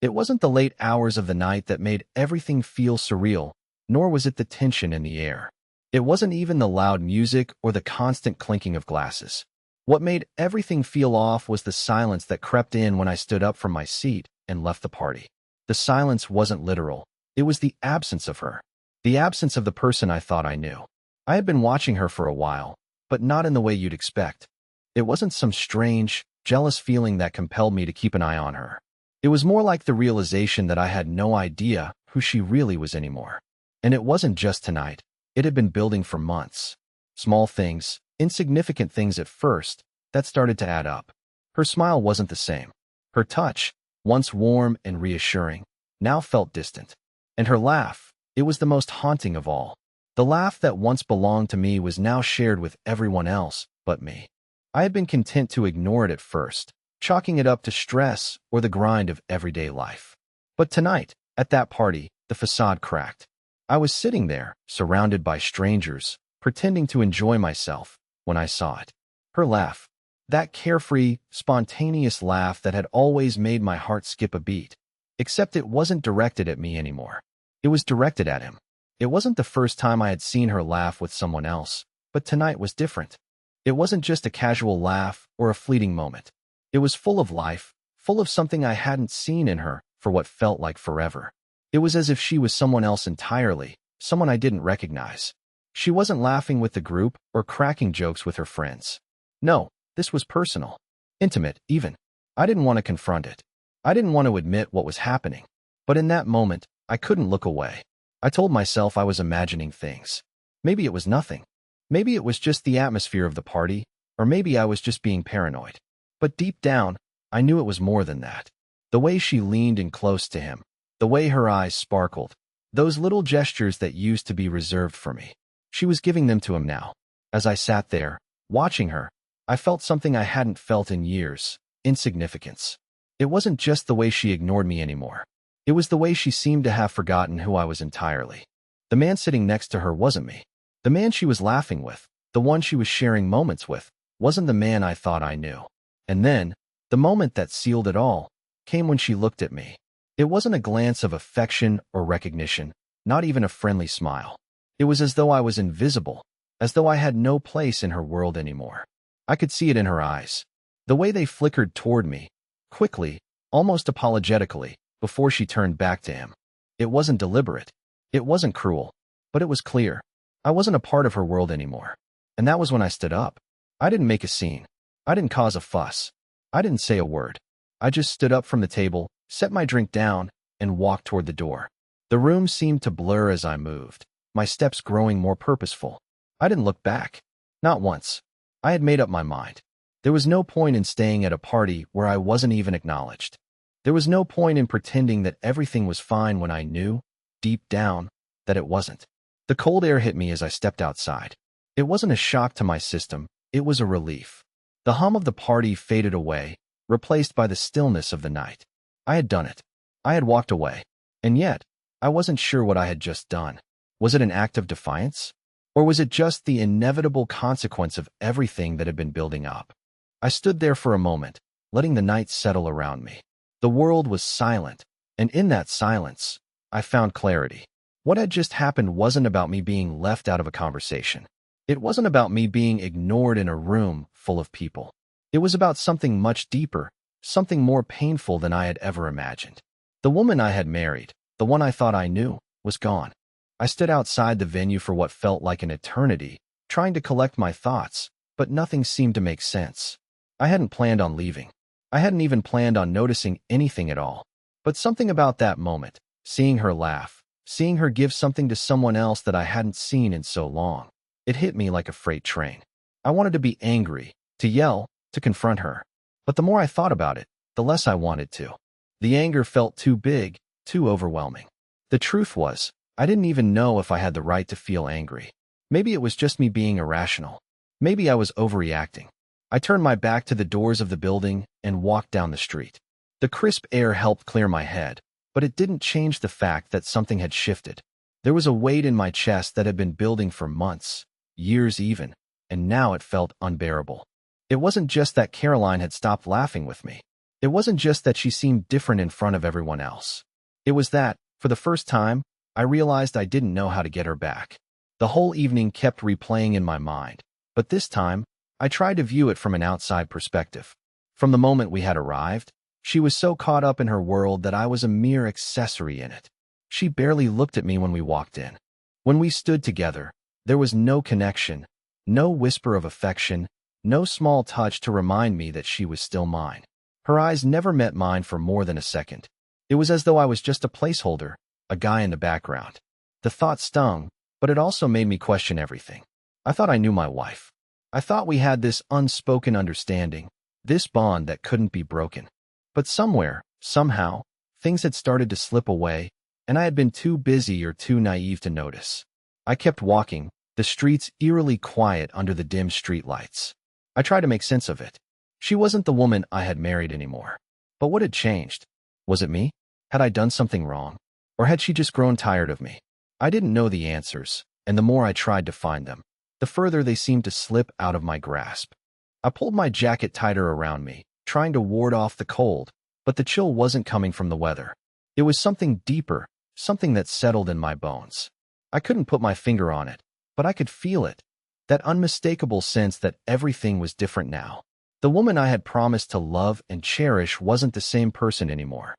It wasn't the late hours of the night that made everything feel surreal, nor was it the tension in the air. It wasn't even the loud music or the constant clinking of glasses. What made everything feel off was the silence that crept in when I stood up from my seat and left the party. The silence wasn't literal. It was the absence of her. The absence of the person I thought I knew. I had been watching her for a while, but not in the way you'd expect. It wasn't some strange, jealous feeling that compelled me to keep an eye on her. It was more like the realization that I had no idea who she really was anymore. And it wasn't just tonight. It had been building for months. Small things, insignificant things at first, that started to add up. Her smile wasn't the same. Her touch, once warm and reassuring, now felt distant. And her laugh, it was the most haunting of all. The laugh that once belonged to me was now shared with everyone else but me. I had been content to ignore it at first, chalking it up to stress or the grind of everyday life. But tonight, at that party, the facade cracked. I was sitting there, surrounded by strangers, pretending to enjoy myself, when I saw it. Her laugh. That carefree, spontaneous laugh that had always made my heart skip a beat. Except it wasn't directed at me anymore. It was directed at him. It wasn't the first time I had seen her laugh with someone else, but tonight was different. It wasn't just a casual laugh or a fleeting moment. It was full of life, full of something I hadn't seen in her for what felt like forever. It was as if she was someone else entirely, someone I didn't recognize. She wasn't laughing with the group or cracking jokes with her friends. No, this was personal. Intimate, even. I didn't want to confront it. I didn't want to admit what was happening. But in that moment, I couldn't look away. I told myself I was imagining things. Maybe it was nothing. Maybe it was just the atmosphere of the party, or maybe I was just being paranoid. But deep down, I knew it was more than that. The way she leaned in close to him, the way her eyes sparkled, those little gestures that used to be reserved for me. She was giving them to him now. As I sat there, watching her, I felt something I hadn't felt in years, insignificance. It wasn't just the way she ignored me anymore. It was the way she seemed to have forgotten who I was entirely. The man sitting next to her wasn't me. The man she was laughing with, the one she was sharing moments with, wasn't the man I thought I knew. And then, the moment that sealed it all, came when she looked at me. It wasn't a glance of affection or recognition, not even a friendly smile. It was as though I was invisible, as though I had no place in her world anymore. I could see it in her eyes. The way they flickered toward me, quickly, almost apologetically, before she turned back to him. It wasn't deliberate. It wasn't cruel. But it was clear. I wasn't a part of her world anymore. And that was when I stood up. I didn't make a scene. I didn't cause a fuss. I didn't say a word. I just stood up from the table, set my drink down, and walked toward the door. The room seemed to blur as I moved, my steps growing more purposeful. I didn't look back. Not once. I had made up my mind. There was no point in staying at a party where I wasn't even acknowledged. There was no point in pretending that everything was fine when I knew, deep down, that it wasn't. The cold air hit me as I stepped outside. It wasn't a shock to my system, it was a relief. The hum of the party faded away, replaced by the stillness of the night. I had done it. I had walked away. And yet, I wasn't sure what I had just done. Was it an act of defiance? Or was it just the inevitable consequence of everything that had been building up? I stood there for a moment, letting the night settle around me. The world was silent, and in that silence, I found clarity. What had just happened wasn't about me being left out of a conversation. It wasn't about me being ignored in a room full of people. It was about something much deeper, something more painful than I had ever imagined. The woman I had married, the one I thought I knew, was gone. I stood outside the venue for what felt like an eternity, trying to collect my thoughts, but nothing seemed to make sense. I hadn't planned on leaving. I hadn't even planned on noticing anything at all. But something about that moment, seeing her laugh, seeing her give something to someone else that I hadn't seen in so long, it hit me like a freight train. I wanted to be angry, to yell, to confront her. But the more I thought about it, the less I wanted to. The anger felt too big, too overwhelming. The truth was, I didn't even know if I had the right to feel angry. Maybe it was just me being irrational. Maybe I was overreacting. I turned my back to the doors of the building and walked down the street. The crisp air helped clear my head, but it didn't change the fact that something had shifted. There was a weight in my chest that had been building for months, years even, and now it felt unbearable. It wasn't just that Caroline had stopped laughing with me. It wasn't just that she seemed different in front of everyone else. It was that, for the first time, I realized I didn't know how to get her back. The whole evening kept replaying in my mind, but this time, I tried to view it from an outside perspective. From the moment we had arrived, she was so caught up in her world that I was a mere accessory in it. She barely looked at me when we walked in. When we stood together, there was no connection, no whisper of affection, no small touch to remind me that she was still mine. Her eyes never met mine for more than a second. It was as though I was just a placeholder, a guy in the background. The thought stung, but it also made me question everything. I thought I knew my wife. I thought we had this unspoken understanding, this bond that couldn't be broken. But somewhere, somehow, things had started to slip away, and I had been too busy or too naive to notice. I kept walking, the streets eerily quiet under the dim streetlights. I tried to make sense of it. She wasn't the woman I had married anymore. But what had changed? Was it me? Had I done something wrong? Or had she just grown tired of me? I didn't know the answers, and the more I tried to find them, the further they seemed to slip out of my grasp. I pulled my jacket tighter around me, trying to ward off the cold, but the chill wasn't coming from the weather. It was something deeper, something that settled in my bones. I couldn't put my finger on it, but I could feel it, that unmistakable sense that everything was different now. The woman I had promised to love and cherish wasn't the same person anymore.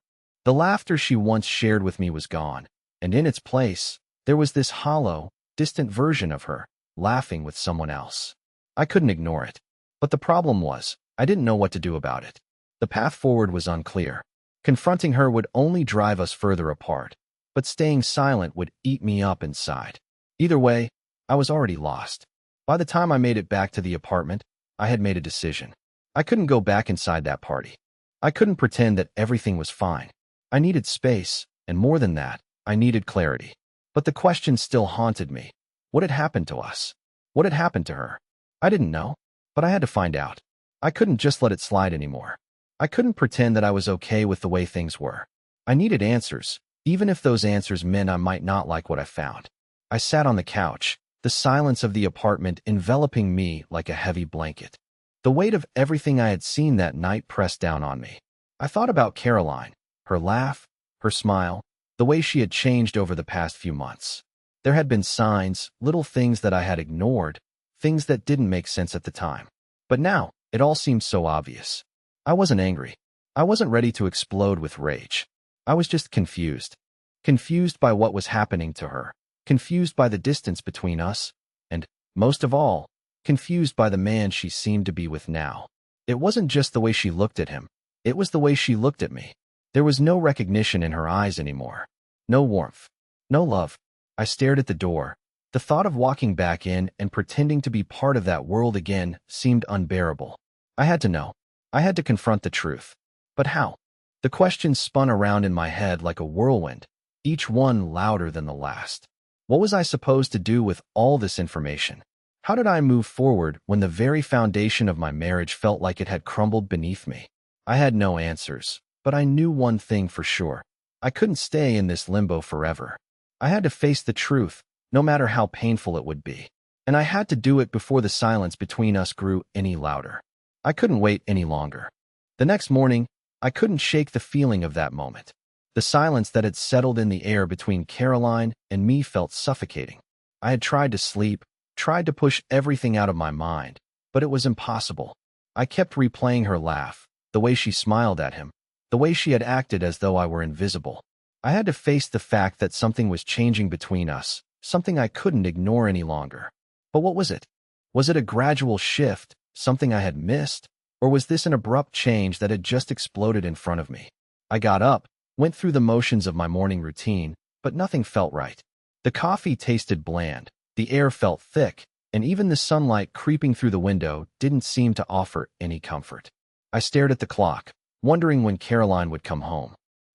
The laughter she once shared with me was gone, and in its place, there was this hollow, distant version of her, laughing with someone else. I couldn't ignore it. But the problem was, I didn't know what to do about it. The path forward was unclear. Confronting her would only drive us further apart, but staying silent would eat me up inside. Either way, I was already lost. By the time I made it back to the apartment, I had made a decision. I couldn't go back inside that party. I couldn't pretend that everything was fine. I needed space, and more than that, I needed clarity. But the question still haunted me. What had happened to us? What had happened to her? I didn't know, but I had to find out. I couldn't just let it slide anymore. I couldn't pretend that I was okay with the way things were. I needed answers, even if those answers meant I might not like what I found. I sat on the couch, the silence of the apartment enveloping me like a heavy blanket. The weight of everything I had seen that night pressed down on me. I thought about Caroline, her laugh, her smile, the way she had changed over the past few months. There had been signs, little things that I had ignored, things that didn't make sense at the time. But now, it all seemed so obvious. I wasn't angry. I wasn't ready to explode with rage. I was just confused. Confused by what was happening to her. Confused by the distance between us. And, most of all, confused by the man she seemed to be with now. It wasn't just the way she looked at him. It was the way she looked at me. There was no recognition in her eyes anymore. No warmth. No love. I stared at the door. The thought of walking back in and pretending to be part of that world again seemed unbearable. I had to know. I had to confront the truth. But how? The questions spun around in my head like a whirlwind, each one louder than the last. What was I supposed to do with all this information? How did I move forward when the very foundation of my marriage felt like it had crumbled beneath me? I had no answers, but I knew one thing for sure. I couldn't stay in this limbo forever. I had to face the truth, no matter how painful it would be. And I had to do it before the silence between us grew any louder. I couldn't wait any longer. The next morning, I couldn't shake the feeling of that moment. The silence that had settled in the air between Caroline and me felt suffocating. I had tried to sleep, tried to push everything out of my mind, but it was impossible. I kept replaying her laugh, the way she smiled at him, the way she had acted as though I were invisible. I had to face the fact that something was changing between us, something I couldn't ignore any longer. But what was it? Was it a gradual shift, something I had missed, or was this an abrupt change that had just exploded in front of me? I got up, went through the motions of my morning routine, but nothing felt right. The coffee tasted bland, the air felt thick, and even the sunlight creeping through the window didn't seem to offer any comfort. I stared at the clock, wondering when Caroline would come home.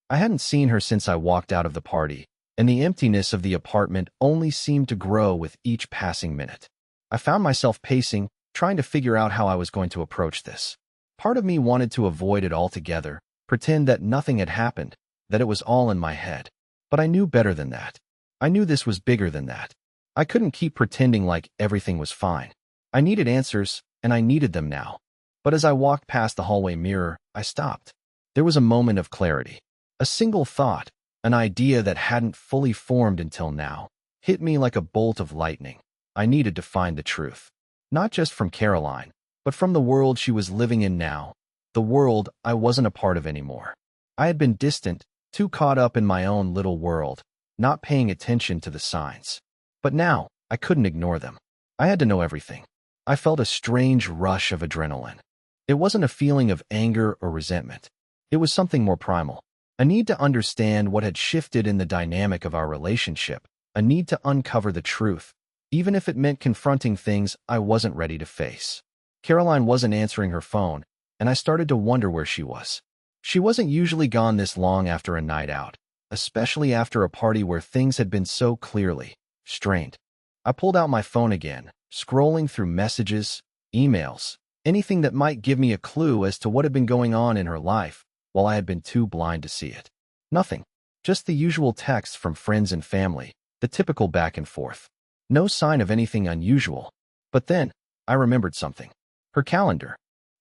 I hadn't seen her since I walked out of the party, and the emptiness of the apartment only seemed to grow with each passing minute. I found myself pacing, trying to figure out how I was going to approach this. Part of me wanted to avoid it altogether, pretend that nothing had happened, that it was all in my head. But I knew better than that. I knew this was bigger than that. I couldn't keep pretending like everything was fine. I needed answers, and I needed them now. But as I walked past the hallway mirror, I stopped. There was a moment of clarity. A single thought, an idea that hadn't fully formed until now, hit me like a bolt of lightning. I needed to find the truth. Not just from Caroline, but from the world she was living in now. The world I wasn't a part of anymore. I had been distant, too caught up in my own little world, not paying attention to the signs. But now, I couldn't ignore them. I had to know everything. I felt a strange rush of adrenaline. It wasn't a feeling of anger or resentment. It was something more primal. A need to understand what had shifted in the dynamic of our relationship. A need to uncover the truth, even if it meant confronting things I wasn't ready to face. Caroline wasn't answering her phone, and I started to wonder where she was. She wasn't usually gone this long after a night out, especially after a party where things had been so clearly strained. I pulled out my phone again, scrolling through messages, emails, anything that might give me a clue as to what had been going on in her life, while I had been too blind to see it. Nothing. Just the usual texts from friends and family, the typical back and forth. No sign of anything unusual. But then, I remembered something. Her calendar.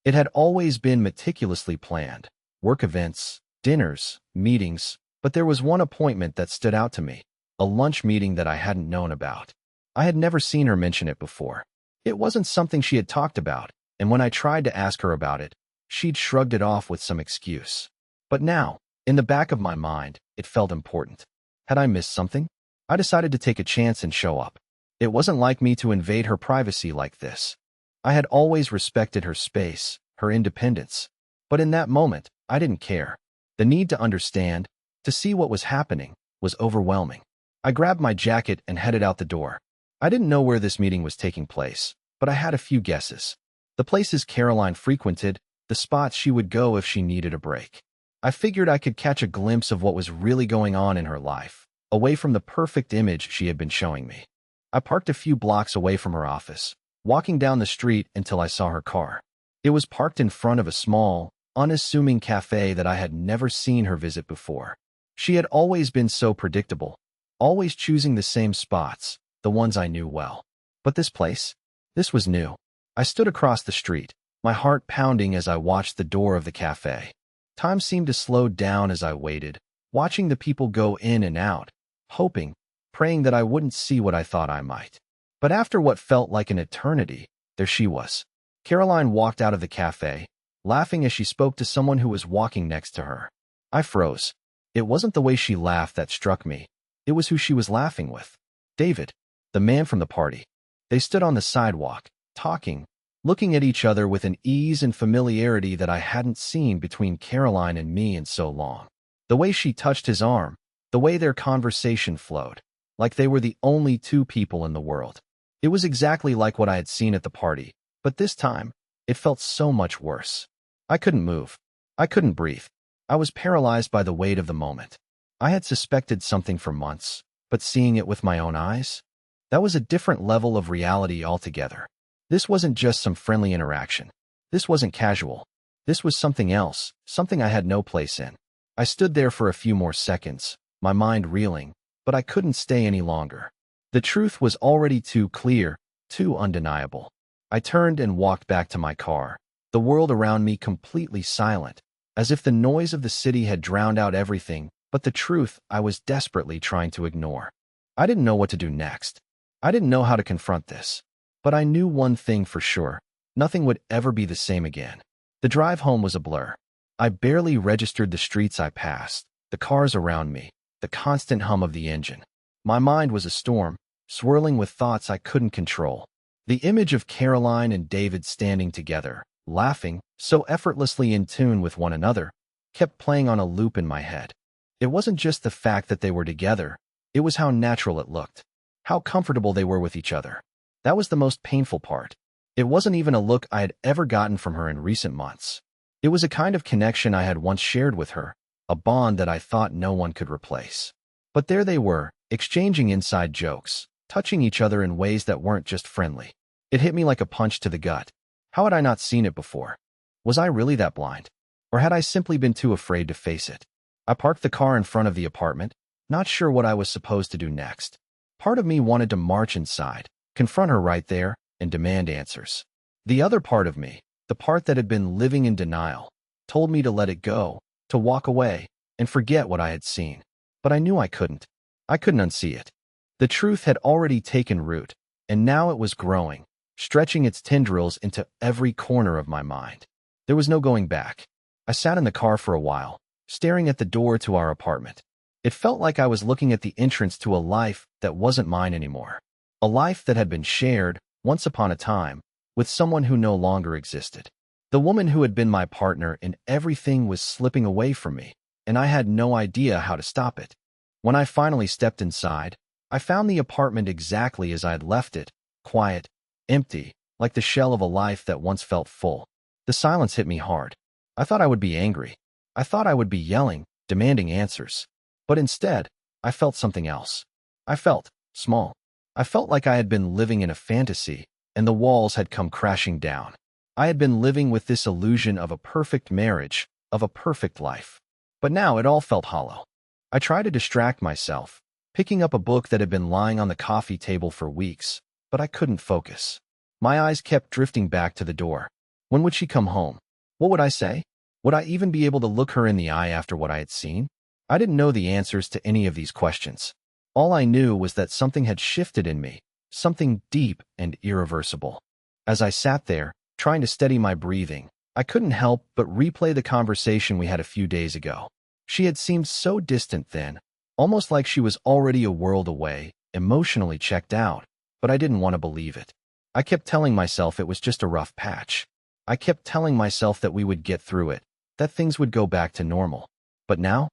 It had always been meticulously planned. Work events, dinners, meetings, but there was one appointment that stood out to me, a lunch meeting that I hadn't known about. I had never seen her mention it before. It wasn't something she had talked about, and when I tried to ask her about it, she'd shrugged it off with some excuse. But now, in the back of my mind, it felt important. Had I missed something? I decided to take a chance and show up. It wasn't like me to invade her privacy like this. I had always respected her space, her independence. But in that moment, I didn't care. The need to understand, to see what was happening, was overwhelming. I grabbed my jacket and headed out the door. I didn't know where this meeting was taking place, but I had a few guesses. The places Caroline frequented, the spots she would go if she needed a break. I figured I could catch a glimpse of what was really going on in her life, away from the perfect image she had been showing me. I parked a few blocks away from her office, walking down the street until I saw her car. It was parked in front of a small, unassuming cafe that I had never seen her visit before. She had always been so predictable, always choosing the same spots, the ones I knew well. But this place? This was new. I stood across the street, my heart pounding as I watched the door of the cafe. Time seemed to slow down as I waited, watching the people go in and out, hoping, praying that I wouldn't see what I thought I might. But after what felt like an eternity, there she was. Caroline walked out of the cafe, laughing as she spoke to someone who was walking next to her. I froze. It wasn't the way she laughed that struck me. It was who she was laughing with. David, the man from the party. They stood on the sidewalk, talking, looking at each other with an ease and familiarity that I hadn't seen between Caroline and me in so long. The way she touched his arm, the way their conversation flowed, like they were the only two people in the world. It was exactly like what I had seen at the party, but this time, it felt so much worse. I couldn't move. I couldn't breathe. I was paralyzed by the weight of the moment. I had suspected something for months, but seeing it with my own eyes? That was a different level of reality altogether. This wasn't just some friendly interaction. This wasn't casual. This was something else, something I had no place in. I stood there for a few more seconds, my mind reeling, but I couldn't stay any longer. The truth was already too clear, too undeniable. I turned and walked back to my car, the world around me completely silent, as if the noise of the city had drowned out everything but the truth I was desperately trying to ignore. I didn't know what to do next. I didn't know how to confront this. But I knew one thing for sure. Nothing would ever be the same again. The drive home was a blur. I barely registered the streets I passed, the cars around me, the constant hum of the engine. My mind was a storm, swirling with thoughts I couldn't control. The image of Caroline and David standing together, laughing, so effortlessly in tune with one another, kept playing on a loop in my head. It wasn't just the fact that they were together, it was how natural it looked, how comfortable they were with each other. That was the most painful part. It wasn't even a look I had ever gotten from her in recent months. It was a kind of connection I had once shared with her, a bond that I thought no one could replace. But there they were, exchanging inside jokes, touching each other in ways that weren't just friendly. It hit me like a punch to the gut. How had I not seen it before? Was I really that blind? Or had I simply been too afraid to face it? I parked the car in front of the apartment, not sure what I was supposed to do next. Part of me wanted to march inside, confront her right there, and demand answers. The other part of me, the part that had been living in denial, told me to let it go, to walk away, and forget what I had seen. But I knew I couldn't. I couldn't unsee it. The truth had already taken root, and now it was growing, stretching its tendrils into every corner of my mind. There was no going back. I sat in the car for a while, staring at the door to our apartment. It felt like I was looking at the entrance to a life that wasn't mine anymore. A life that had been shared, once upon a time, with someone who no longer existed. The woman who had been my partner in everything was slipping away from me, and I had no idea how to stop it. When I finally stepped inside, I found the apartment exactly as I had left it, quiet, empty, like the shell of a life that once felt full. The silence hit me hard. I thought I would be angry. I thought I would be yelling, demanding answers. But instead, I felt something else. I felt small. I felt like I had been living in a fantasy, and the walls had come crashing down. I had been living with this illusion of a perfect marriage, of a perfect life. But now it all felt hollow. I tried to distract myself, picking up a book that had been lying on the coffee table for weeks, but I couldn't focus. My eyes kept drifting back to the door. When would she come home? What would I say? Would I even be able to look her in the eye after what I had seen? I didn't know the answers to any of these questions. All I knew was that something had shifted in me, something deep and irreversible. As I sat there, trying to steady my breathing, I couldn't help but replay the conversation we had a few days ago. She had seemed so distant then, almost like she was already a world away, emotionally checked out, but I didn't want to believe it. I kept telling myself it was just a rough patch. I kept telling myself that we would get through it, that things would go back to normal. But now,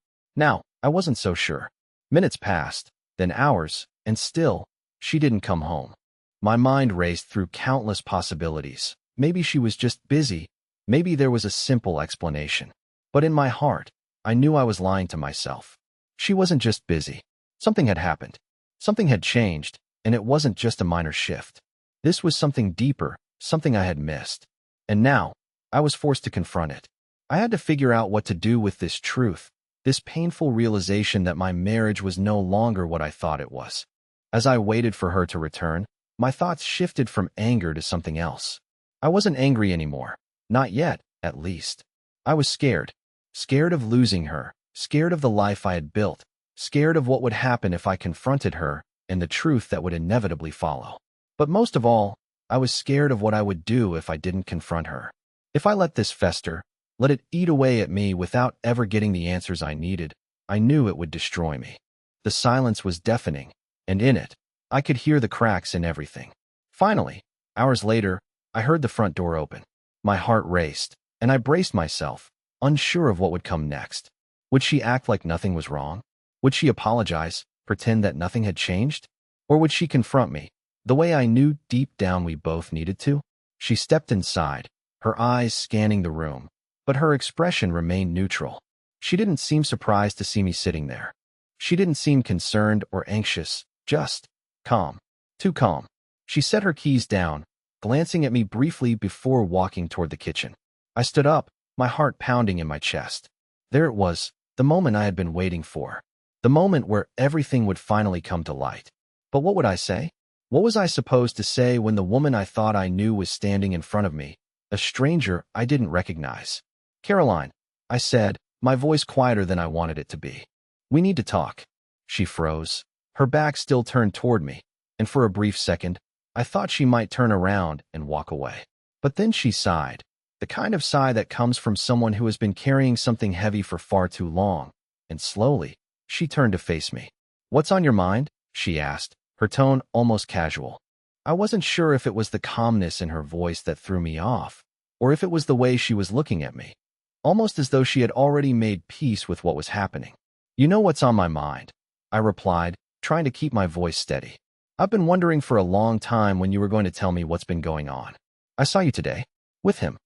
I wasn't so sure. Minutes passed, then hours, and still, she didn't come home. My mind raced through countless possibilities. Maybe she was just busy. Maybe there was a simple explanation. But in my heart, I knew I was lying to myself. She wasn't just busy. Something had happened. Something had changed, and it wasn't just a minor shift. This was something deeper, something I had missed. And now, I was forced to confront it. I had to figure out what to do with this truth, this painful realization that my marriage was no longer what I thought it was. As I waited for her to return, my thoughts shifted from anger to something else. I wasn't angry anymore. Not yet, at least. I was scared. Scared of losing her. Scared of the life I had built. Scared of what would happen if I confronted her and the truth that would inevitably follow. But most of all, I was scared of what I would do if I didn't confront her. If I let this fester, let it eat away at me without ever getting the answers I needed, I knew it would destroy me. The silence was deafening, and in it, I could hear the cracks in everything. Finally, hours later, I heard the front door open. My heart raced, and I braced myself, unsure of what would come next. Would she act like nothing was wrong? Would she apologize, pretend that nothing had changed? Or would she confront me, the way I knew deep down we both needed to? She stepped inside, her eyes scanning the room, but her expression remained neutral. She didn't seem surprised to see me sitting there. She didn't seem concerned or anxious, just calm. Too calm. She set her keys down, glancing at me briefly before walking toward the kitchen. I stood up, my heart pounding in my chest. There it was, the moment I had been waiting for. The moment where everything would finally come to light. But what would I say? What was I supposed to say when the woman I thought I knew was standing in front of me, a stranger I didn't recognize? "Caroline," I said, my voice quieter than I wanted it to be. "We need to talk." She froze, her back still turned toward me, and for a brief second, I thought she might turn around and walk away. But then she sighed, the kind of sigh that comes from someone who has been carrying something heavy for far too long, and slowly, she turned to face me. "What's on your mind?" she asked, her tone almost casual. I wasn't sure if it was the calmness in her voice that threw me off, or if it was the way she was looking at me, almost as though she had already made peace with what was happening. "You know what's on my mind," I replied, trying to keep my voice steady. "I've been wondering for a long time when you were going to tell me what's been going on. I saw you today. With him."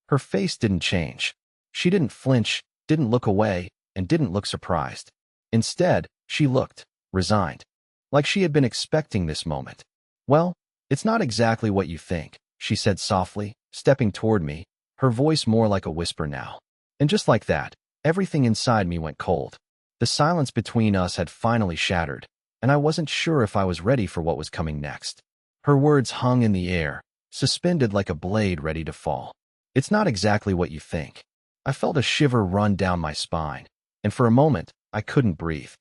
Her face didn't change. She didn't flinch, didn't look away, and didn't look surprised. Instead, she looked resigned, like she had been expecting this moment. "Well, it's not exactly what you think," she said softly, stepping toward me, her voice more like a whisper now. And just like that, everything inside me went cold. The silence between us had finally shattered, and I wasn't sure if I was ready for what was coming next. Her words hung in the air, suspended like a blade ready to fall. "It's not exactly what you think." I felt a shiver run down my spine, and for a moment, I couldn't breathe.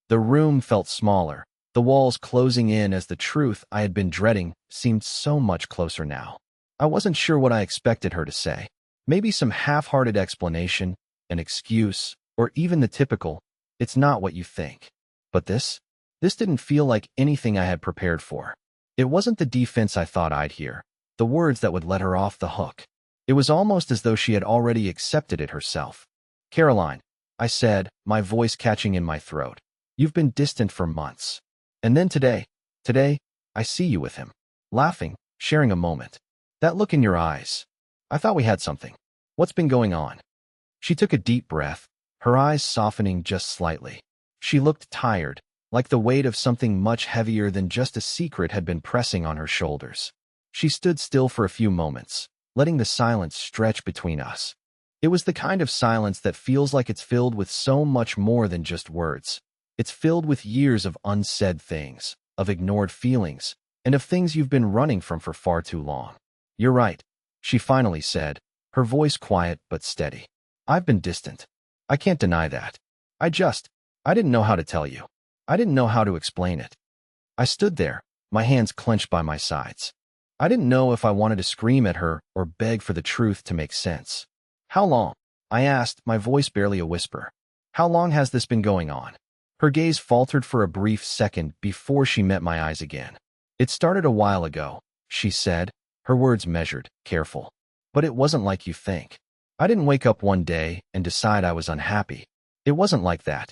The room felt smaller, the walls closing in as the truth I had been dreading seemed so much closer now. I wasn't sure what I expected her to say. Maybe some half-hearted explanation, an excuse, or even the typical, "It's not what you think." But this didn't feel like anything I had prepared for. It wasn't the defense I thought I'd hear, the words that would let her off the hook. It was almost as though she had already accepted it herself. "Caroline," I said, my voice catching in my throat, "you've been distant for months. And then today, I see you with him, laughing, sharing a moment. That look in your eyes. I thought we had something. What's been going on?" She took a deep breath, her eyes softening just slightly. She looked tired, like the weight of something much heavier than just a secret had been pressing on her shoulders. She stood still for a few moments, letting the silence stretch between us. It was the kind of silence that feels like it's filled with so much more than just words. It's filled with years of unsaid things, of ignored feelings, and of things you've been running from for far too long. "You're right," she finally said, her voice quiet but steady. "I've been distant. I can't deny that. I didn't know how to tell you. I didn't know how to explain it." I stood there, my hands clenched by my sides. I didn't know if I wanted to scream at her or beg for the truth to make sense. "How long?" I asked, my voice barely a whisper. "How long has this been going on?" Her gaze faltered for a brief second before she met my eyes again. "It started a while ago," she said, her words measured, careful. "But it wasn't like you think. I didn't wake up one day and decide I was unhappy. It wasn't like that."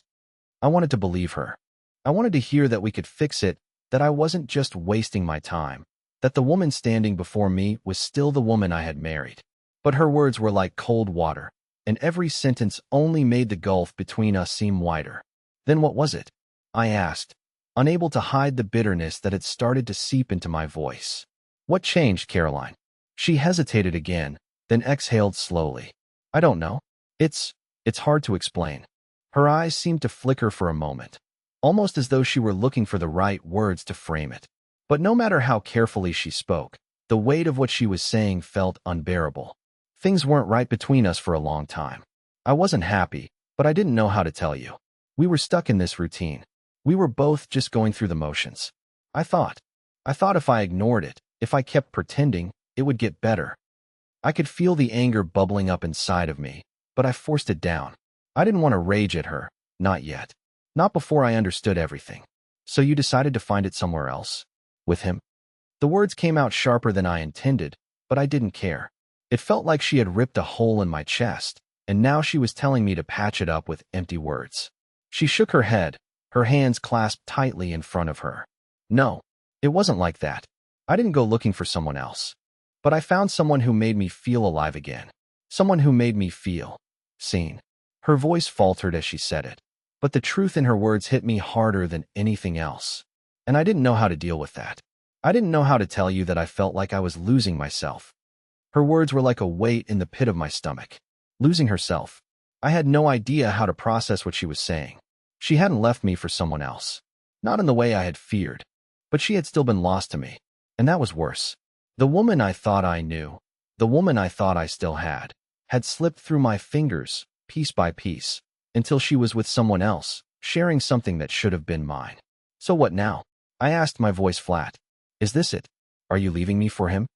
I wanted to believe her. I wanted to hear that we could fix it, that I wasn't just wasting my time, that the woman standing before me was still the woman I had married. But her words were like cold water, and every sentence only made the gulf between us seem wider. "Then what was it?" I asked, unable to hide the bitterness that had started to seep into my voice. "What changed, Caroline?" She hesitated again, then exhaled slowly. "I don't know. It's hard to explain." Her eyes seemed to flicker for a moment, almost as though she were looking for the right words to frame it. But no matter how carefully she spoke, the weight of what she was saying felt unbearable. Things weren't right between us for a long time. I wasn't happy, but I didn't know how to tell you. We were stuck in this routine. We were both just going through the motions. I thought if I ignored it, if I kept pretending, it would get better. I could feel the anger bubbling up inside of me, but I forced it down. I didn't want to rage at her, not yet. Not before I understood everything. "So you decided to find it somewhere else? With him?" The words came out sharper than I intended, but I didn't care. It felt like she had ripped a hole in my chest, and now she was telling me to patch it up with empty words. She shook her head, her hands clasped tightly in front of her. "No, it wasn't like that. I didn't go looking for someone else. But I found someone who made me feel alive again. Someone who made me feel seen." Her voice faltered as she said it, but the truth in her words hit me harder than anything else. And I didn't know how to deal with that. I didn't know how to tell you that I felt like I was losing myself. Her words were like a weight in the pit of my stomach. Losing herself. I had no idea how to process what she was saying. She hadn't left me for someone else. Not in the way I had feared. But she had still been lost to me. And that was worse. The woman I thought I knew, the woman I thought I still had slipped through my fingers, piece by piece, until she was with someone else, sharing something that should have been mine. "So what now?" I asked, my voice flat. "Is this it? Are you leaving me for him?"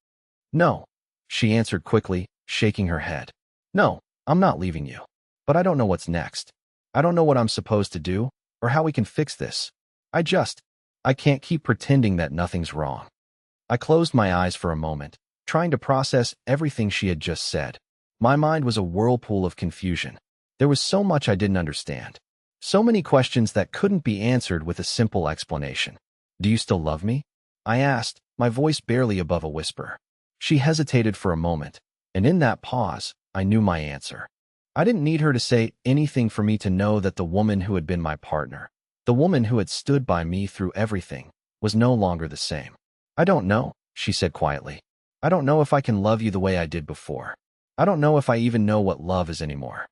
"No," she answered quickly, shaking her head. "No, I'm not leaving you. But I don't know what's next. I don't know what I'm supposed to do, or how we can fix this. I can't keep pretending that nothing's wrong." I closed my eyes for a moment, trying to process everything she had just said. My mind was a whirlpool of confusion. There was so much I didn't understand. So many questions that couldn't be answered with a simple explanation. "Do you still love me?" I asked, my voice barely above a whisper. She hesitated for a moment, and in that pause, I knew my answer. I didn't need her to say anything for me to know that the woman who had been my partner, the woman who had stood by me through everything, was no longer the same. "I don't know," she said quietly. "I don't know if I can love you the way I did before. I don't know if I even know what love is anymore."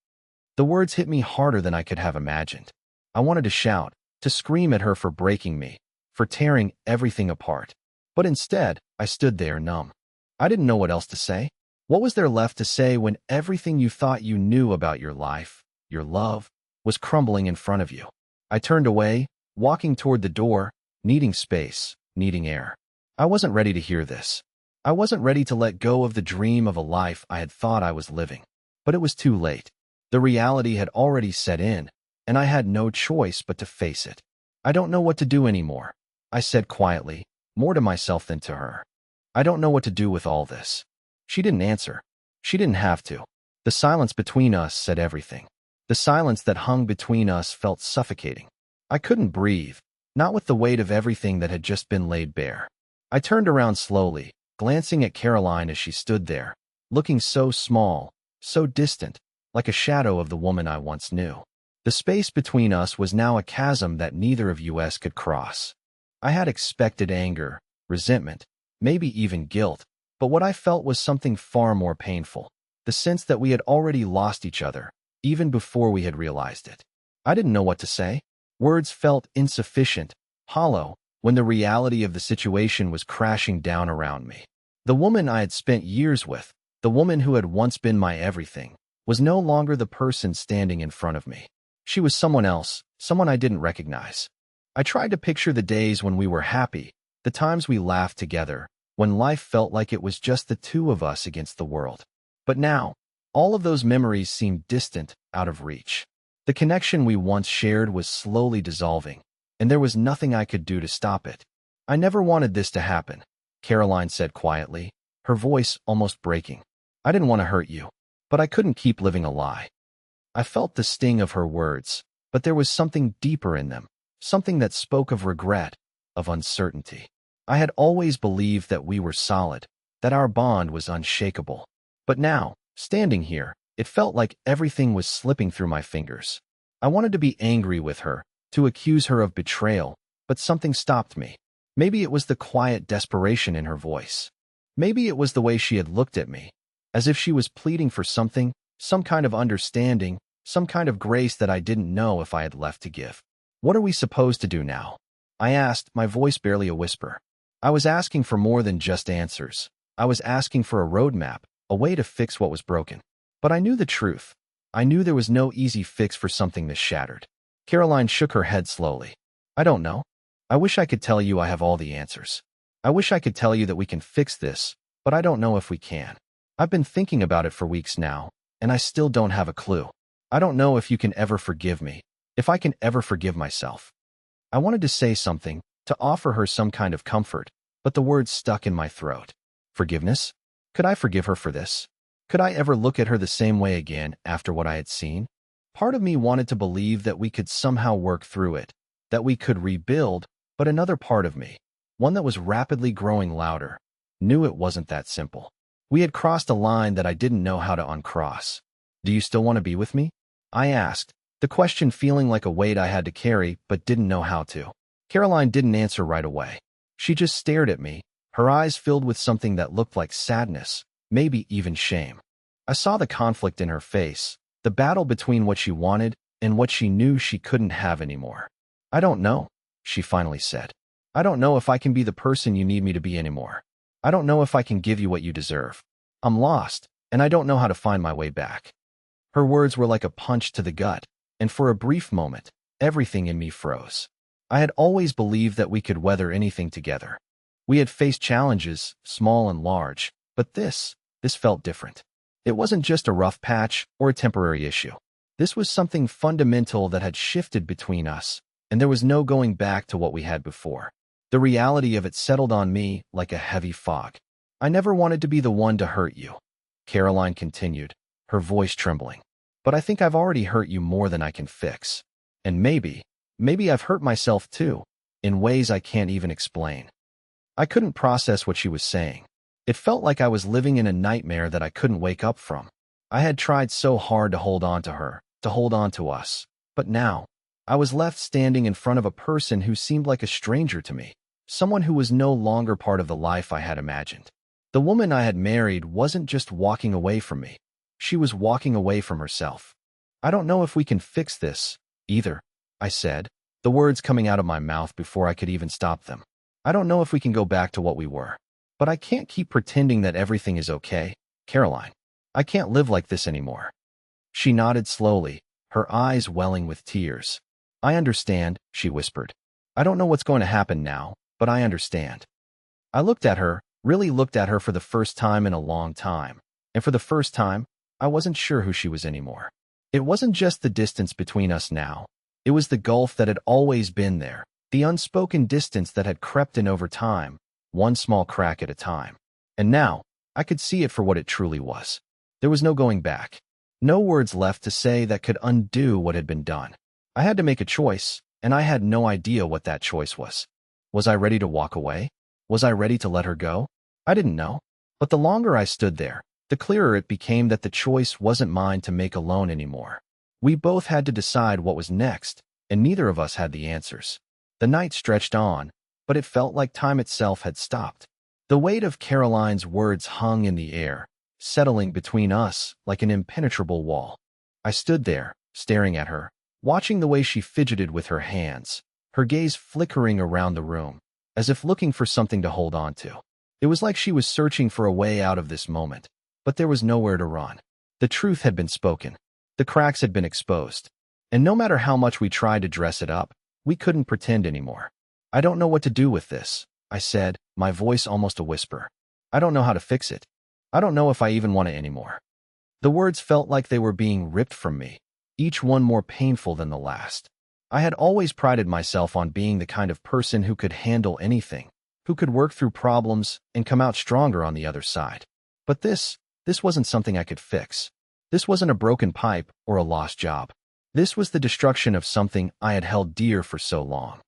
The words hit me harder than I could have imagined. I wanted to shout, to scream at her for breaking me, for tearing everything apart. But instead, I stood there numb. I didn't know what else to say. What was there left to say when everything you thought you knew about your life, your love, was crumbling in front of you? I turned away, walking toward the door, needing space, needing air. I wasn't ready to hear this. I wasn't ready to let go of the dream of a life I had thought I was living. But it was too late. The reality had already set in, and I had no choice but to face it. I don't know what to do anymore, I said quietly, more to myself than to her. I don't know what to do with all this. She didn't answer. She didn't have to. The silence between us said everything. The silence that hung between us felt suffocating. I couldn't breathe, not with the weight of everything that had just been laid bare. I turned around slowly, glancing at Caroline as she stood there, looking so small, so distant, like a shadow of the woman I once knew. The space between us was now a chasm that neither of us could cross. I had expected anger, resentment, maybe even guilt, but what I felt was something far more painful, the sense that we had already lost each other, even before we had realized it. I didn't know what to say. Words felt insufficient, hollow, when the reality of the situation was crashing down around me. The woman I had spent years with, the woman who had once been my everything, was no longer the person standing in front of me. She was someone else, someone I didn't recognize. I tried to picture the days when we were happy, the times we laughed together, when life felt like it was just the two of us against the world. But now, all of those memories seemed distant, out of reach. The connection we once shared was slowly dissolving, and there was nothing I could do to stop it. I never wanted this to happen, Caroline said quietly, her voice almost breaking. I didn't want to hurt you, but I couldn't keep living a lie. I felt the sting of her words, but there was something deeper in them, something that spoke of regret, of uncertainty. I had always believed that we were solid, that our bond was unshakable. But now, standing here, it felt like everything was slipping through my fingers. I wanted to be angry with her, to accuse her of betrayal, but something stopped me. Maybe it was the quiet desperation in her voice. Maybe it was the way she had looked at me, as if she was pleading for something, some kind of understanding, some kind of grace that I didn't know if I had left to give. What are we supposed to do now? I asked, my voice barely a whisper. I was asking for more than just answers. I was asking for a roadmap, a way to fix what was broken. But I knew the truth. I knew there was no easy fix for something this shattered. Caroline shook her head slowly. I don't know. I wish I could tell you I have all the answers. I wish I could tell you that we can fix this, but I don't know if we can. I've been thinking about it for weeks now, and I still don't have a clue. I don't know if you can ever forgive me, if I can ever forgive myself. I wanted to say something, to offer her some kind of comfort, but the words stuck in my throat. Forgiveness? Could I forgive her for this? Could I ever look at her the same way again after what I had seen? Part of me wanted to believe that we could somehow work through it, that we could rebuild, but another part of me, one that was rapidly growing louder, knew it wasn't that simple. We had crossed a line that I didn't know how to uncross. Do you still want to be with me? I asked, the question feeling like a weight I had to carry but didn't know how to. Caroline didn't answer right away. She just stared at me, her eyes filled with something that looked like sadness, maybe even shame. I saw the conflict in her face, the battle between what she wanted and what she knew she couldn't have anymore. I don't know, she finally said. I don't know if I can be the person you need me to be anymore. I don't know if I can give you what you deserve. I'm lost, and I don't know how to find my way back. Her words were like a punch to the gut, and for a brief moment, everything in me froze. I had always believed that we could weather anything together. We had faced challenges, small and large, but this felt different. It wasn't just a rough patch or a temporary issue. This was something fundamental that had shifted between us, and there was no going back to what we had before. The reality of it settled on me like a heavy fog. I never wanted to be the one to hurt you, Caroline continued, her voice trembling. But I think I've already hurt you more than I can fix. And maybe I've hurt myself too, in ways I can't even explain. I couldn't process what she was saying. It felt like I was living in a nightmare that I couldn't wake up from. I had tried so hard to hold on to her, to hold on to us. But now, I was left standing in front of a person who seemed like a stranger to me, someone who was no longer part of the life I had imagined. The woman I had married wasn't just walking away from me. She was walking away from herself. I don't know if we can fix this, either, I said, the words coming out of my mouth before I could even stop them. I don't know if we can go back to what we were. But I can't keep pretending that everything is okay. Caroline, I can't live like this anymore. She nodded slowly, her eyes welling with tears. I understand, she whispered. I don't know what's going to happen now, but I understand. I looked at her, really looked at her for the first time in a long time. And for the first time, I wasn't sure who she was anymore. It wasn't just the distance between us now. It was the gulf that had always been there, the unspoken distance that had crept in over time, one small crack at a time. And now, I could see it for what it truly was. There was no going back. No words left to say that could undo what had been done. I had to make a choice, and I had no idea what that choice was. Was I ready to walk away? Was I ready to let her go? I didn't know. But the longer I stood there, the clearer it became that the choice wasn't mine to make alone anymore. We both had to decide what was next, and neither of us had the answers. The night stretched on, but it felt like time itself had stopped. The weight of Caroline's words hung in the air, settling between us like an impenetrable wall. I stood there, staring at her, watching the way she fidgeted with her hands, her gaze flickering around the room, as if looking for something to hold on to. It was like she was searching for a way out of this moment, but there was nowhere to run. The truth had been spoken. The cracks had been exposed. And no matter how much we tried to dress it up, we couldn't pretend anymore. I don't know what to do with this, I said, my voice almost a whisper. I don't know how to fix it. I don't know if I even want it anymore. The words felt like they were being ripped from me, each one more painful than the last. I had always prided myself on being the kind of person who could handle anything, who could work through problems and come out stronger on the other side. But this wasn't something I could fix. This wasn't a broken pipe or a lost job. This was the destruction of something I had held dear for so long.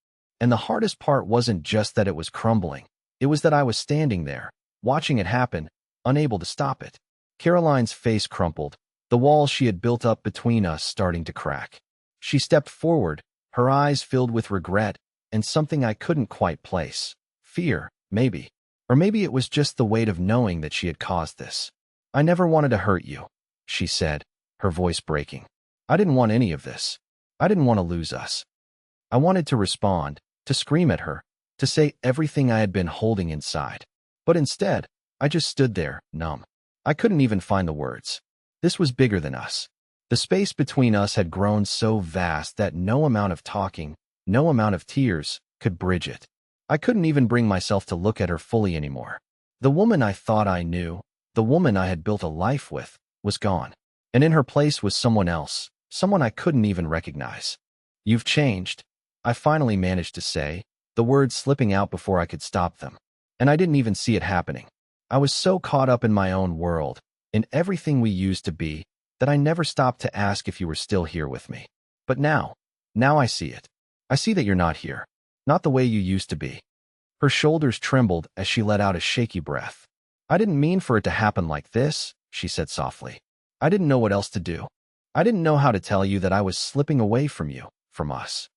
And the hardest part wasn't just that it was crumbling. It was that I was standing there, watching it happen, unable to stop it. Caroline's face crumpled, the walls she had built up between us starting to crack. She stepped forward, her eyes filled with regret and something I couldn't quite place. Fear, maybe. Or maybe it was just the weight of knowing that she had caused this. I never wanted to hurt you, she said, her voice breaking. I didn't want any of this. I didn't want to lose us. I wanted to respond, to scream at her, to say everything I had been holding inside. But instead, I just stood there, numb. I couldn't even find the words. This was bigger than us. The space between us had grown so vast that no amount of talking, no amount of tears, could bridge it. I couldn't even bring myself to look at her fully anymore. The woman I thought I knew, the woman I had built a life with, was gone. And in her place was someone else, someone I couldn't even recognize. You've changed, I finally managed to say, the words slipping out before I could stop them. And I didn't even see it happening. I was so caught up in my own world, in everything we used to be, that I never stopped to ask if you were still here with me. But now I see it. I see that you're not here. Not the way you used to be. Her shoulders trembled as she let out a shaky breath. I didn't mean for it to happen like this, she said softly. I didn't know what else to do. I didn't know how to tell you that I was slipping away from you, from us.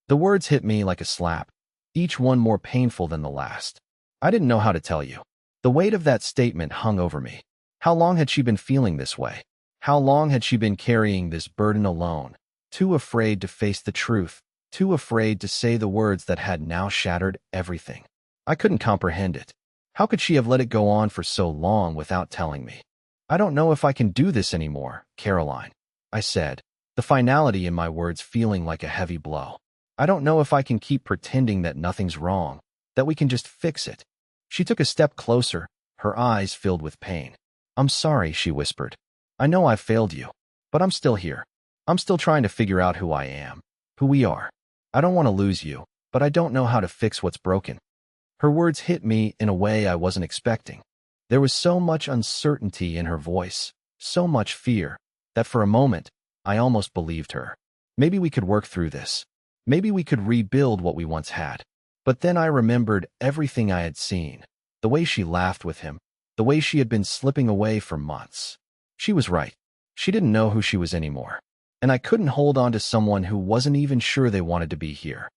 The words hit me like a slap, each one more painful than the last. I didn't know how to tell you. The weight of that statement hung over me. How long had she been feeling this way? How long had she been carrying this burden alone, too afraid to face the truth, too afraid to say the words that had now shattered everything? I couldn't comprehend it. How could she have let it go on for so long without telling me? I don't know if I can do this anymore, Caroline, I said, the finality in my words feeling like a heavy blow. I don't know if I can keep pretending that nothing's wrong, that we can just fix it. She took a step closer, her eyes filled with pain. I'm sorry, she whispered. I know I've failed you, but I'm still here. I'm still trying to figure out who I am, who we are. I don't want to lose you, but I don't know how to fix what's broken. Her words hit me in a way I wasn't expecting. There was so much uncertainty in her voice, so much fear, that for a moment, I almost believed her. Maybe we could work through this. Maybe we could rebuild what we once had. But then I remembered everything I had seen, the way she laughed with him, the way she had been slipping away for months. She was right. She didn't know who she was anymore. And I couldn't hold on to someone who wasn't even sure they wanted to be here.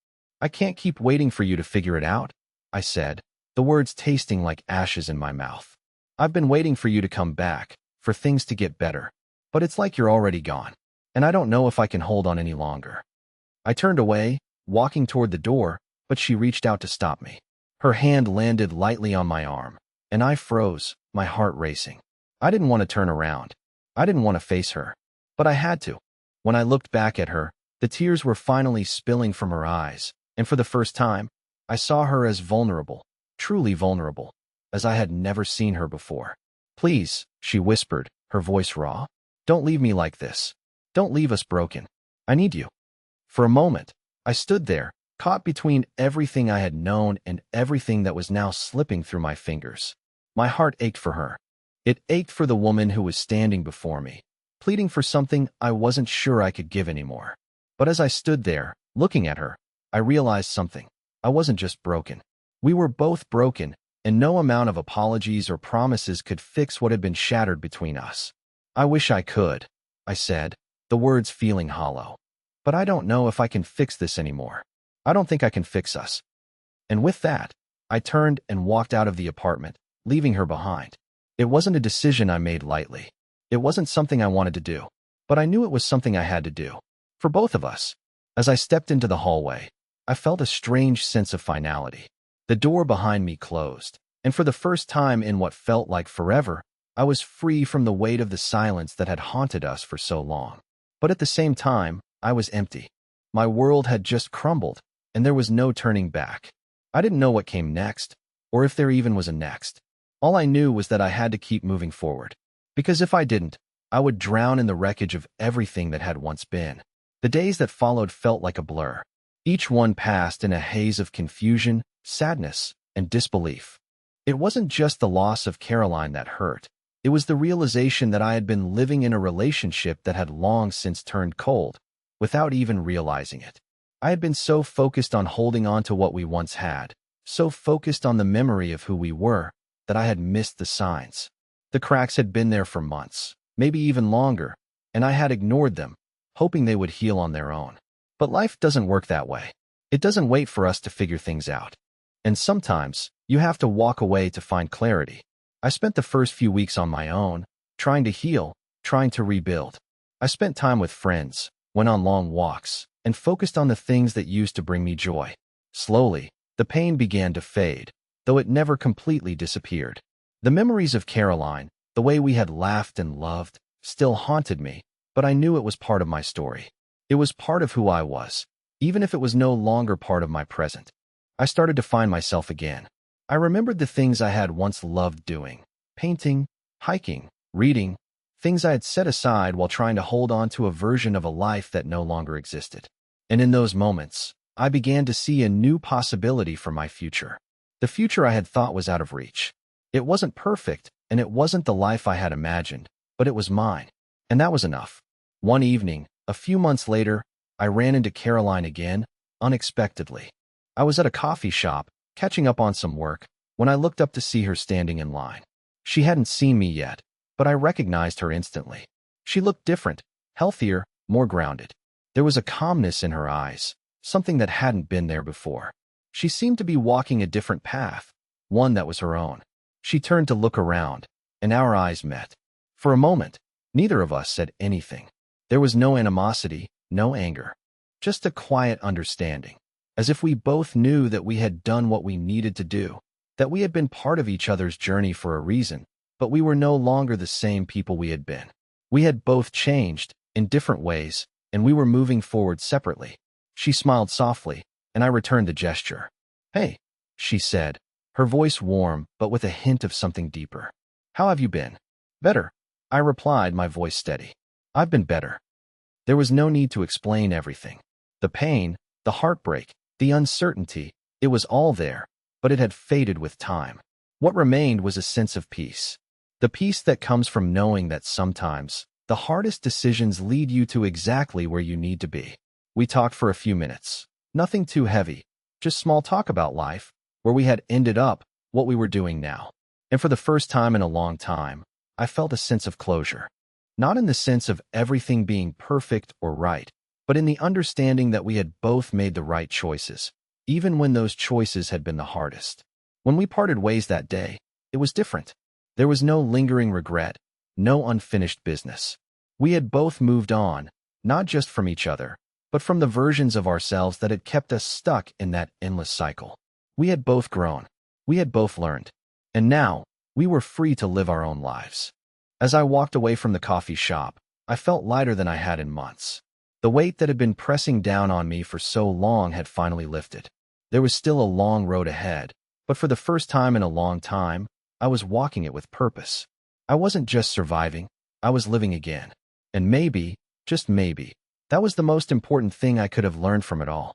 I can't keep waiting for you to figure it out, I said, the words tasting like ashes in my mouth. I've been waiting for you to come back, for things to get better. But it's like you're already gone. And I don't know if I can hold on any longer. I turned away, walking toward the door, but she reached out to stop me. Her hand landed lightly on my arm, and I froze, my heart racing. I didn't want to turn around. I didn't want to face her. But I had to. When I looked back at her, the tears were finally spilling from her eyes, and for the first time, I saw her as vulnerable, truly vulnerable, as I had never seen her before. "Please," she whispered, her voice raw. "Don't leave me like this. Don't leave us broken. I need you." For a moment, I stood there, caught between everything I had known and everything that was now slipping through my fingers. My heart ached for her. It ached for the woman who was standing before me, pleading for something I wasn't sure I could give anymore. But as I stood there, looking at her, I realized something. I wasn't just broken. We were both broken, and no amount of apologies or promises could fix what had been shattered between us. "I wish I could," I said, the words feeling hollow. "But I don't know if I can fix this anymore. I don't think I can fix us." And with that, I turned and walked out of the apartment, leaving her behind. It wasn't a decision I made lightly. It wasn't something I wanted to do, but I knew it was something I had to do. For both of us. As I stepped into the hallway, I felt a strange sense of finality. The door behind me closed, and for the first time in what felt like forever, I was free from the weight of the silence that had haunted us for so long. But at the same time, I was empty. My world had just crumbled, and there was no turning back. I didn't know what came next, or if there even was a next. All I knew was that I had to keep moving forward, because if I didn't, I would drown in the wreckage of everything that had once been. The days that followed felt like a blur. Each one passed in a haze of confusion, sadness, and disbelief. It wasn't just the loss of Caroline that hurt. It was the realization that I had been living in a relationship that had long since turned cold, without even realizing it. I had been so focused on holding on to what we once had, so focused on the memory of who we were, that I had missed the signs. The cracks had been there for months, maybe even longer, and I had ignored them, hoping they would heal on their own. But life doesn't work that way. It doesn't wait for us to figure things out. And sometimes, you have to walk away to find clarity. I spent the first few weeks on my own, trying to heal, trying to rebuild. I spent time with friends, went on long walks, and focused on the things that used to bring me joy. Slowly, the pain began to fade, though it never completely disappeared. The memories of Caroline, the way we had laughed and loved, still haunted me, but I knew it was part of my story. It was part of who I was, even if it was no longer part of my present. I started to find myself again. I remembered the things I had once loved doing: painting, hiking, reading, things I had set aside while trying to hold on to a version of a life that no longer existed. And in those moments, I began to see a new possibility for my future. The future I had thought was out of reach. It wasn't perfect, and it wasn't the life I had imagined, but it was mine. And that was enough. One evening, a few months later, I ran into Caroline again, unexpectedly. I was at a coffee shop, catching up on some work, when I looked up to see her standing in line. She hadn't seen me yet, but I recognized her instantly. She looked different, healthier, more grounded. There was a calmness in her eyes, something that hadn't been there before. She seemed to be walking a different path, one that was her own. She turned to look around, and our eyes met. For a moment, neither of us said anything. There was no animosity, no anger, just a quiet understanding, as if we both knew that we had done what we needed to do, that we had been part of each other's journey for a reason, but we were no longer the same people we had been. We had both changed, in different ways, and we were moving forward separately. She smiled softly, and I returned the gesture. "Hey," she said, her voice warm but with a hint of something deeper. "How have you been?" "Better," I replied, my voice steady. "I've been better." There was no need to explain everything. The pain, the heartbreak, the uncertainty, it was all there, but it had faded with time. What remained was a sense of peace. The peace that comes from knowing that sometimes, the hardest decisions lead you to exactly where you need to be. We talked for a few minutes. Nothing too heavy, just small talk about life, where we had ended up, what we were doing now. And for the first time in a long time, I felt a sense of closure. Not in the sense of everything being perfect or right, but in the understanding that we had both made the right choices, even when those choices had been the hardest. When we parted ways that day, it was different. There was no lingering regret, no unfinished business. We had both moved on, not just from each other, but from the versions of ourselves that had kept us stuck in that endless cycle. We had both grown. We had both learned. And now, we were free to live our own lives. As I walked away from the coffee shop, I felt lighter than I had in months. The weight that had been pressing down on me for so long had finally lifted. There was still a long road ahead, but for the first time in a long time, I was walking it with purpose. I wasn't just surviving, I was living again. And maybe, just maybe, that was the most important thing I could have learned from it all.